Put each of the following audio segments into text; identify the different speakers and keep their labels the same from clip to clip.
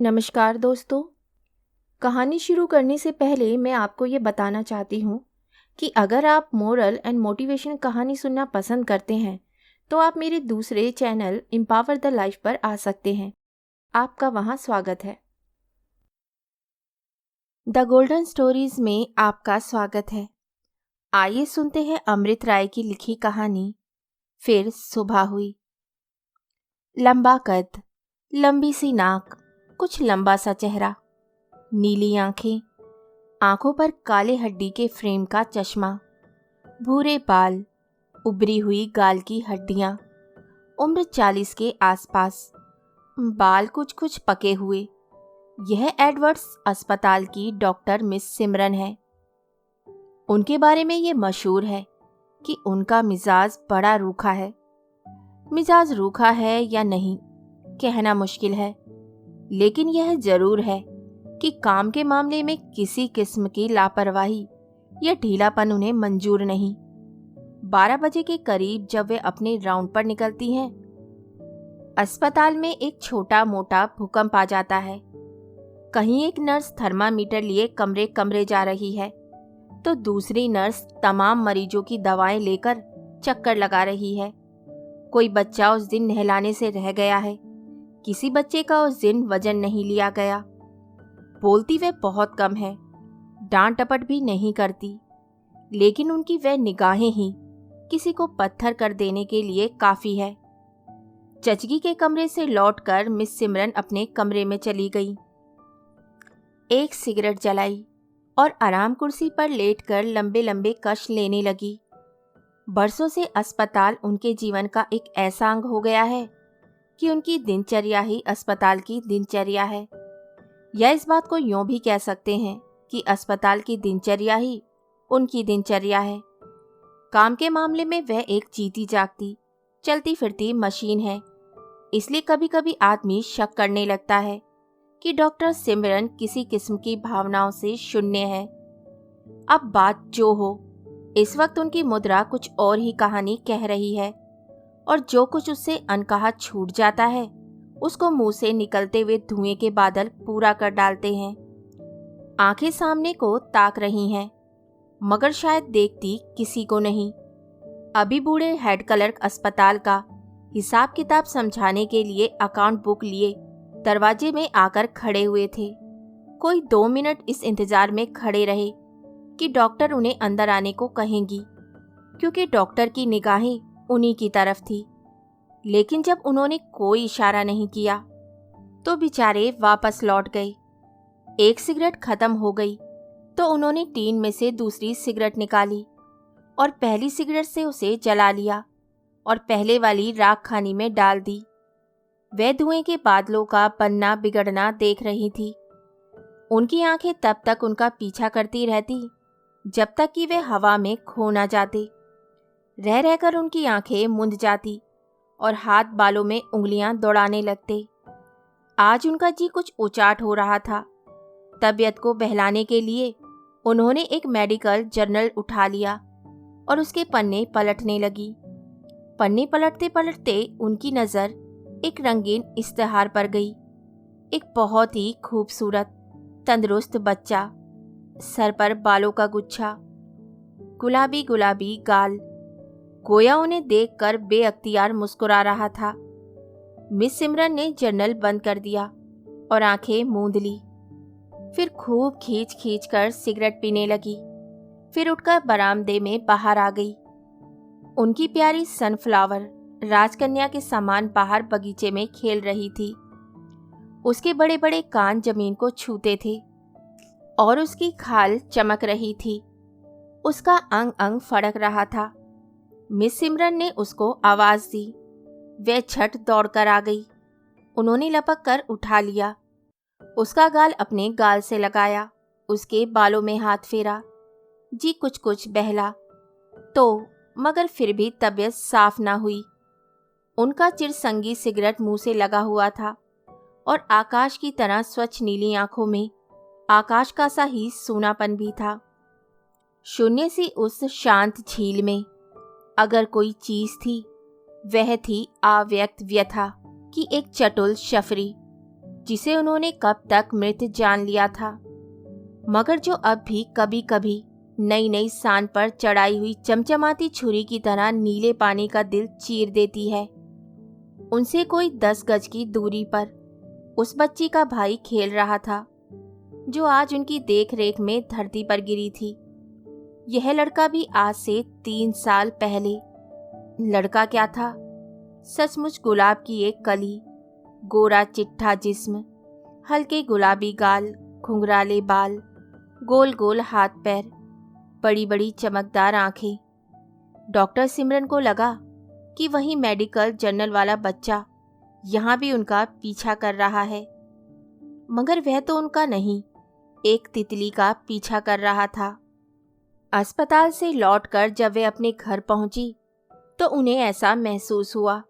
Speaker 1: नमस्कार दोस्तों। कहानी शुरू करने से पहले मैं आपको ये बताना चाहती हूँ कि अगर आप मोरल एंड मोटिवेशन कहानी सुनना पसंद करते हैं तो आप मेरे दूसरे चैनल एम्पावर द लाइफ पर आ सकते हैं। आपका वहाँ स्वागत है। द गोल्डन स्टोरीज में आपका स्वागत है। आइए सुनते हैं अमृत राय की लिखी कहानी फिर सुबह हुई। लंबा कद, लंबी सी नाक, कुछ लंबा सा चेहरा, नीली आंखें, आंखों पर काले हड्डी के फ्रेम का चश्मा, भूरे बाल, उभरी हुई गाल की हड्डियां, उम्र 40 के आसपास, बाल कुछ कुछ पके हुए। यह एडवर्ड्स अस्पताल की डॉक्टर मिस सिमरन है। उनके बारे में ये मशहूर है कि उनका मिजाज बड़ा रूखा है। मिजाज रूखा है या नहीं कहना मुश्किल है, लेकिन यह जरूर है कि काम के मामले में किसी किस्म की लापरवाही या ढीलापन उन्हें मंजूर नहीं। 12 बजे के करीब जब वे अपने राउंड पर निकलती हैं, अस्पताल में एक छोटा मोटा भूकंप आ जाता है। कहीं एक नर्स थर्मामीटर लिए कमरे कमरे जा रही है तो दूसरी नर्स तमाम मरीजों की दवाएं लेकर चक्कर लगा रही है। कोई बच्चा उस दिन नहलाने से रह गया है, किसी बच्चे का उस दिन वजन नहीं लिया गया। बोलती वे बहुत कम है, डांट टपट भी नहीं करती, लेकिन उनकी वह निगाहें ही किसी को पत्थर कर देने के लिए काफी है। चचगी के कमरे से लौटकर मिस सिमरन अपने कमरे में चली गई। एक सिगरेट जलाई और आराम कुर्सी पर लेटकर लंबे लंबे कश लेने लगी। बरसों से अस्पताल उनके जीवन का एक ऐसा अंग हो गया है कि उनकी दिनचर्या ही अस्पताल की दिनचर्या है, या इस बात को यूं भी कह सकते हैं कि अस्पताल की दिनचर्या ही उनकी दिनचर्या है। काम के मामले में वह एक जीती जागती चलती फिरती मशीन है, इसलिए कभी कभी आदमी शक करने लगता है कि डॉक्टर सिमरन किसी किस्म की भावनाओं से शून्य है। अब बात जो हो, इस वक्त उनकी मुद्रा कुछ और ही कहानी कह रही है, और जो कुछ उससे अनकहा छूट जाता है उसको मुंह से निकलते हुए धुएं के बादल पूरा कर डालते हैं। आंखें सामने को ताक रही हैं, मगर शायद देखती किसी को नहीं। अभी बूढ़े हेड क्लर्क अस्पताल का हिसाब किताब समझाने के लिए अकाउंट बुक लिए दरवाजे में आकर खड़े हुए थे। कोई 2 मिनट इस इंतजार में खड़े रहे कि डॉक्टर उन्हें अंदर आने को कहेंगी, क्योंकि डॉक्टर की निगाहें उन्हीं की तरफ थी। लेकिन जब उन्होंने कोई इशारा नहीं किया तो बेचारे वापस लौट गए। एक सिगरेट खत्म हो गई तो उन्होंने टीन में से दूसरी सिगरेट निकाली और पहली सिगरेट से उसे जला लिया और पहले वाली राख खानी में डाल दी। वह धुएं के बादलों का बनना बिगड़ना देख रही थी। उनकी आंखें तब तक उनका पीछा करती रहती जब तक कि वे हवा में खो न जाते। रह रहकर उनकी आंखें मुंद जाती और हाथ बालों में उंगलियां दौड़ाने लगते। आज उनका जी कुछ उचाट हो रहा था। तबीयत को बहलाने के लिए उन्होंने एक मेडिकल जर्नल उठा लिया और उसके पन्ने पलटने लगी। पन्ने पलटते पलटते उनकी नज़र एक रंगीन इश्तिहार पर गई। एक बहुत ही खूबसूरत तंदुरुस्त बच्चा, सर पर बालों का गुच्छा, गुलाबी गुलाबी गाल, गोया उन्हें देखकर बेअख्तियार मुस्कुरा रहा था। मिस सिमरन ने जर्नल बंद कर दिया और आंखें मूंद ली। फिर खूब खींच खींच कर सिगरेट पीने लगी। फिर उठकर बरामदे में बाहर आ गई। उनकी प्यारी सनफ्लावर राजकन्या के समान बाहर बगीचे में खेल रही थी। उसके बड़े बड़े कान जमीन को छूते थे और उसकी खाल चमक रही थी। उसका अंग अंग फड़क रहा था। मिस सिमरन ने उसको आवाज दी। वह झट दौड़कर आ गई। उन्होंने लपक कर उठा लिया, उसका गाल अपने गाल से लगाया, उसके बालों में हाथ फेरा। जी कुछ कुछ बहला तो, मगर फिर भी तबीयत साफ ना हुई। उनका चिरसंगी सिगरेट मुंह से लगा हुआ था और आकाश की तरह स्वच्छ नीली आंखों में आकाश का सा ही सूनापन भी था। शून्य सी उस शांत झील में अगर कोई चीज थी, वह थी अव्यक्त व्यथा की एक चटुल शफरी। जिसे उन्होंने कब तक मृत जान लिया था, मगर जो अब भी कभी कभी नई नई सान पर चढ़ाई हुई चमचमाती छुरी की तरह नीले पानी का दिल चीर देती है। उनसे कोई 10 गज की दूरी पर उस बच्ची का भाई खेल रहा था, जो आज उनकी देख रेख में धरती पर गिरी थी। यह लड़का भी आज से 3 साल पहले। लड़का क्या था? सचमुच गुलाब की एक कली, गोरा चिट्ठा जिस्म, हल्के गुलाबी गाल, घुंघराले बाल, गोल गोल हाथ पैर, बड़ी बड़ी चमकदार आंखें। डॉक्टर सिमरन को लगा कि वही मेडिकल जर्नल वाला बच्चा यहाँ भी उनका पीछा कर रहा है, मगर वह तो उनका नहीं, एक तितली का पीछा कर रहा था। अस्पताल से लौटकर जब वे अपने घर पहुंची तो उन्हें ऐसा महसूस हुआ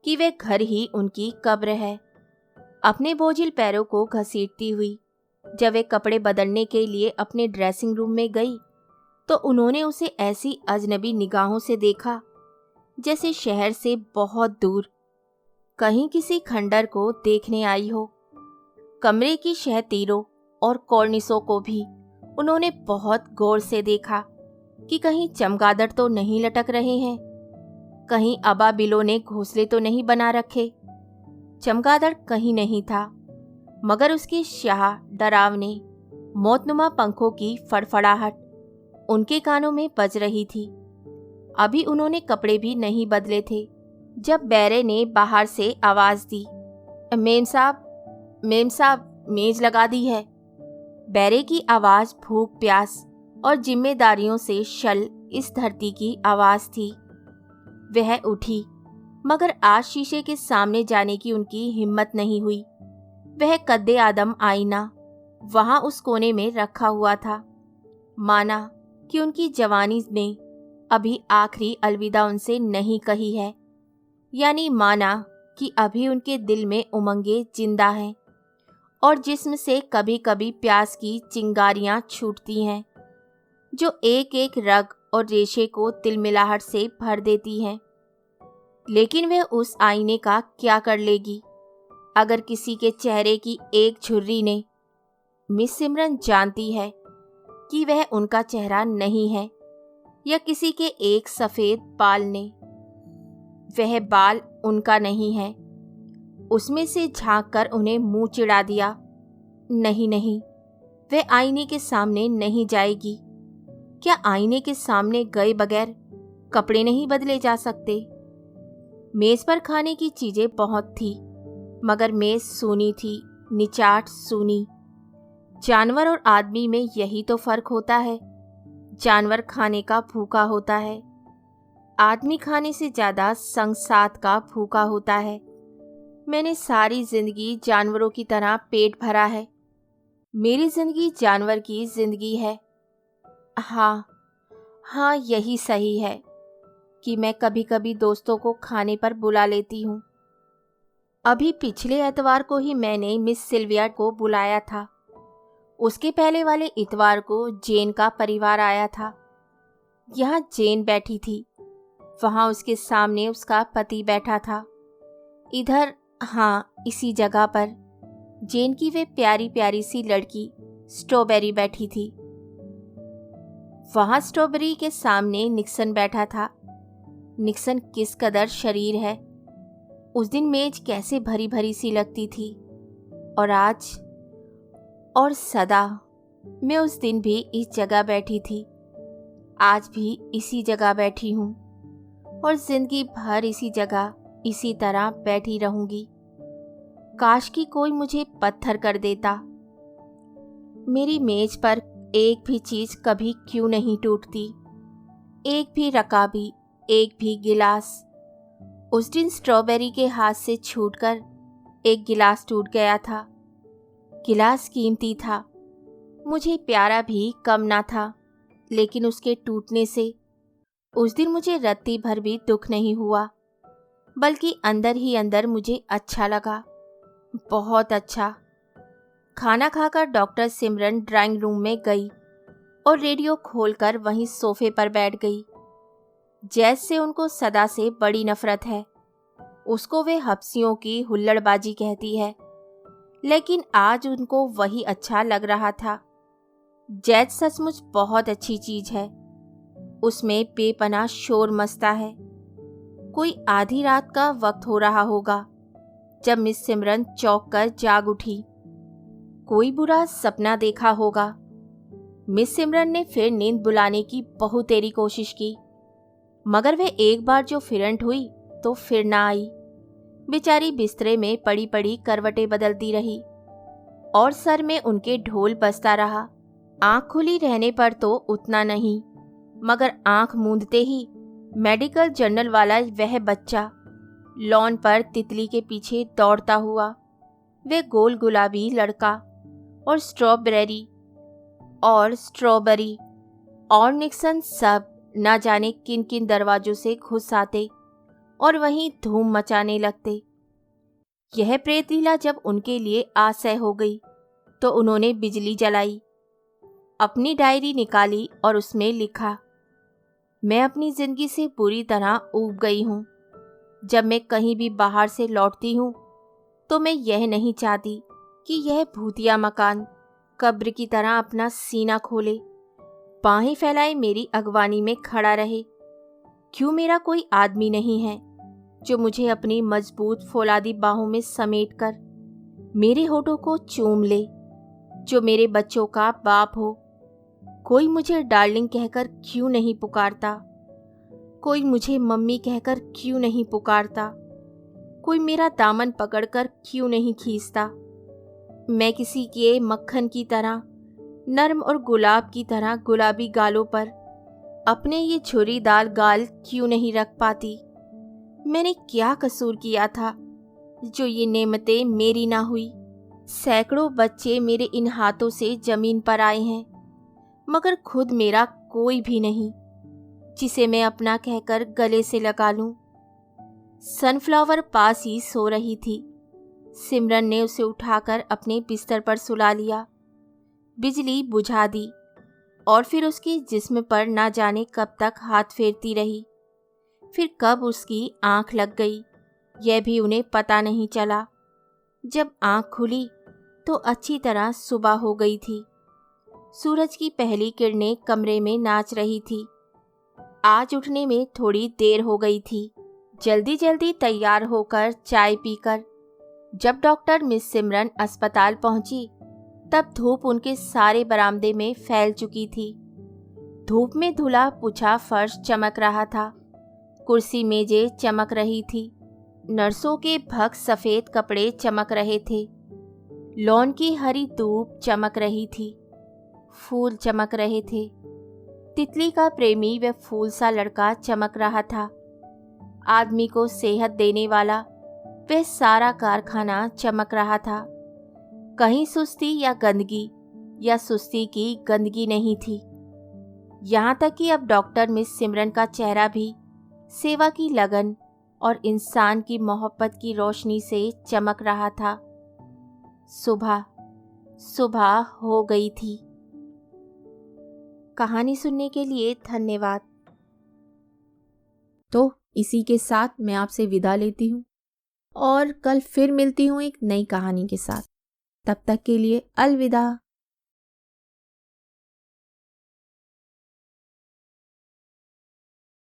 Speaker 1: कि वे घर ही उनकी कब्र है। अपने बोझिल पैरों को घसीटती हुई जब वे कपड़े बदलने के लिए अपने ड्रेसिंग रूम में गई तो उन्होंने उसे ऐसी अजनबी निगाहों से देखा जैसे शहर से बहुत दूर कहीं किसी खंडर को देखने आई हो। कमरे की शहतीरों और कॉर्निसों को भी उन्होंने बहुत गौर से देखा कि कहीं चमगादड़ तो नहीं लटक रहे हैं, कहीं अबाबिलों ने घोंसले तो नहीं बना रखे। चमगादड़ कहीं नहीं था, मगर उसकी शाह डरावने मौतनुमा पंखों की फड़फड़ाहट उनके कानों में बज रही थी। अभी उन्होंने कपड़े भी नहीं बदले थे जब बैरे ने बाहर से आवाज दी, मेम साहब, मेज लगा दी है। बैरे की आवाज भूख प्यास और जिम्मेदारियों से शल इस धरती की आवाज थी। वह उठी, मगर आज शीशे के सामने जाने की उनकी हिम्मत नहीं हुई। वह कद्दे आदम आईना वहां उस कोने में रखा हुआ था। माना कि उनकी जवानी ने अभी आखिरी अलविदा उनसे नहीं कही है, यानी माना कि अभी उनके दिल में उमंगे जिंदा हैं और जिस्म से कभी कभी प्यास की चिंगारियां छूटती हैं, जो एक एक रग और रेशे को तिलमिलाहट से भर देती हैं। लेकिन वह उस आईने का क्या कर लेगी अगर किसी के चेहरे की एक झुर्री ने, मिस सिमरन जानती है कि वह उनका चेहरा नहीं है, या किसी के एक सफ़ेद बाल ने, वह बाल उनका नहीं है, उसमें से झांक कर उन्हें मुंह चिढ़ा दिया। नहीं, वह आईने के सामने नहीं जाएगी। क्या आईने के सामने गए बगैर कपड़े नहीं बदले जा सकते? मेज पर खाने की चीजें बहुत थी, मगर मेज सूनी थी, निचाट सूनी। जानवर और आदमी में यही तो फर्क होता है। जानवर खाने का भूखा होता है, आदमी खाने से ज्यादा संग-साथ का भूखा होता है। मैंने सारी जिंदगी जानवरों की तरह पेट भरा है। मेरी जिंदगी जानवर की जिंदगी है। हाँ, यही सही है कि मैं कभी कभी दोस्तों को खाने पर बुला लेती हूँ। अभी पिछले एतवार को ही मैंने मिस सिल्विया को बुलाया था। उसके पहले वाले इतवार को जेन का परिवार आया था। यहाँ जेन बैठी थी, वहाँ उसके सामने उसका पति बैठा था। इधर, हाँ, इसी जगह पर जेन की वे प्यारी प्यारी सी लड़की स्ट्रॉबेरी बैठी थी। वहाँ स्ट्रॉबेरी के सामने निक्सन बैठा था। निक्सन किस कदर शरीर है। उस दिन मेज कैसे भरी भरी सी लगती थी, और आज और सदा। मैं उस दिन भी इस जगह बैठी थी, आज भी इसी जगह बैठी हूँ, और जिंदगी भर इसी जगह इसी तरह बैठी रहूंगी। काश कि कोई मुझे पत्थर कर देता। मेरी मेज पर एक भी चीज कभी क्यों नहीं टूटती, एक भी रकाबी, एक भी गिलास। उस दिन स्ट्रॉबेरी के हाथ से छूटकर एक गिलास टूट गया था। गिलास कीमती था, मुझे प्यारा भी कम ना था, लेकिन उसके टूटने से उस दिन मुझे रत्ती भर भी दुख नहीं हुआ, बल्कि अंदर ही अंदर मुझे अच्छा लगा, बहुत अच्छा। खाना खाकर डॉक्टर सिमरन ड्राइंग रूम में गई और रेडियो खोलकर वहीं सोफे पर बैठ गई। जैज से उनको सदा से बड़ी नफरत है। उसको वे हफ्सियों की हुल्लड़बाजी कहती है। लेकिन आज उनको वही अच्छा लग रहा था। जैज सचमुच बहुत अच्छी चीज है। उसमें बेपनाह शोर मचता है। कोई आधी रात का वक्त हो रहा होगा जब मिस सिमरन चौंक कर जाग उठी। कोई बुरा सपना देखा होगा। मिस सिमरन ने फिर नींद बुलाने की बहुत तेरी कोशिश की, मगर वे एक बार जो फिरंट हुई तो फिर ना आई। बेचारी बिस्तरे में पड़ी पड़ी करवटें बदलती रही और सर में उनके ढोल बजता रहा। आंख खुली रहने पर तो उतना नहीं, मगर आंख मूंदते ही मेडिकल जर्नल वाला वह बच्चा लॉन पर तितली के पीछे दौड़ता हुआ, वे गोल गुलाबी लड़का और स्ट्रॉबेरी और निक्सन सब न जाने किन किन दरवाजों से घुस आते और वहीं धूम मचाने लगते। यह प्रेतलीला जब उनके लिए असह्य हो गई तो उन्होंने बिजली जलाई, अपनी डायरी निकाली और उसमें लिखा, मैं अपनी जिंदगी से पूरी तरह ऊब गई हूँ। जब मैं कहीं भी बाहर से लौटती हूँ तो मैं यह नहीं चाहती कि यह भूतिया मकान कब्र की तरह अपना सीना खोले, बाहें फैलाए मेरी अगवानी में खड़ा रहे। क्यों मेरा कोई आदमी नहीं है जो मुझे अपनी मजबूत फौलादी बाहों में समेटकर मेरे होठों को चूम ले, जो मेरे बच्चों का बाप हो। कोई मुझे डार्लिंग कहकर क्यों नहीं पुकारता? कोई मुझे मम्मी कहकर क्यों नहीं पुकारता? कोई मेरा दामन पकड़कर क्यों नहीं खींचता? मैं किसी के मक्खन की तरह, नर्म और गुलाब की तरह गुलाबी गालों पर अपने ये छुरीदार गाल क्यों नहीं रख पाती? मैंने क्या कसूर किया था जो ये नेमतें मेरी ना हुई? सैकड़ों बच्चे मेरे इन हाथों से जमीन पर आए हैं, मगर खुद मेरा कोई भी नहीं जिसे मैं अपना कहकर गले से लगा लूं। सनफ्लावर पास ही सो रही थी। सिमरन ने उसे उठाकर अपने बिस्तर पर सुला लिया, बिजली बुझा दी और फिर उसके जिस्म पर ना जाने कब तक हाथ फेरती रही। फिर कब उसकी आंख लग गई यह भी उन्हें पता नहीं चला। जब आंख खुली तो अच्छी तरह सुबह हो गई थी। सूरज की पहली किरणें कमरे में नाच रही थी। आज उठने में थोड़ी देर हो गई थी। जल्दी जल्दी तैयार होकर चाय पीकर जब डॉक्टर मिस सिमरन अस्पताल पहुंची तब धूप उनके सारे बरामदे में फैल चुकी थी। धूप में धुला पुछा फर्श चमक रहा था, कुर्सी मेजें चमक रही थी, नर्सों के भग सफ़ेद कपड़े चमक रहे थे, लॉन की हरी धूप चमक रही थी, फूल चमक रहे थे। तितली का प्रेमी व फूल सा लड़का चमक रहा था। आदमी को सेहत देने वाला वह सारा कारखाना चमक रहा था। कहीं सुस्ती या गंदगी या सुस्ती की गंदगी नहीं थी। यहाँ तक कि अब डॉक्टर मिस सिमरन का चेहरा भी सेवा की लगन और इंसान की मोहब्बत की रोशनी से चमक रहा था। सुबह हो गई थी। कहानी सुनने के लिए धन्यवाद। तो इसी के साथ मैं आपसे विदा लेती हूँ और कल फिर मिलती हूँ एक नई कहानी के साथ। तब तक के लिए अलविदा।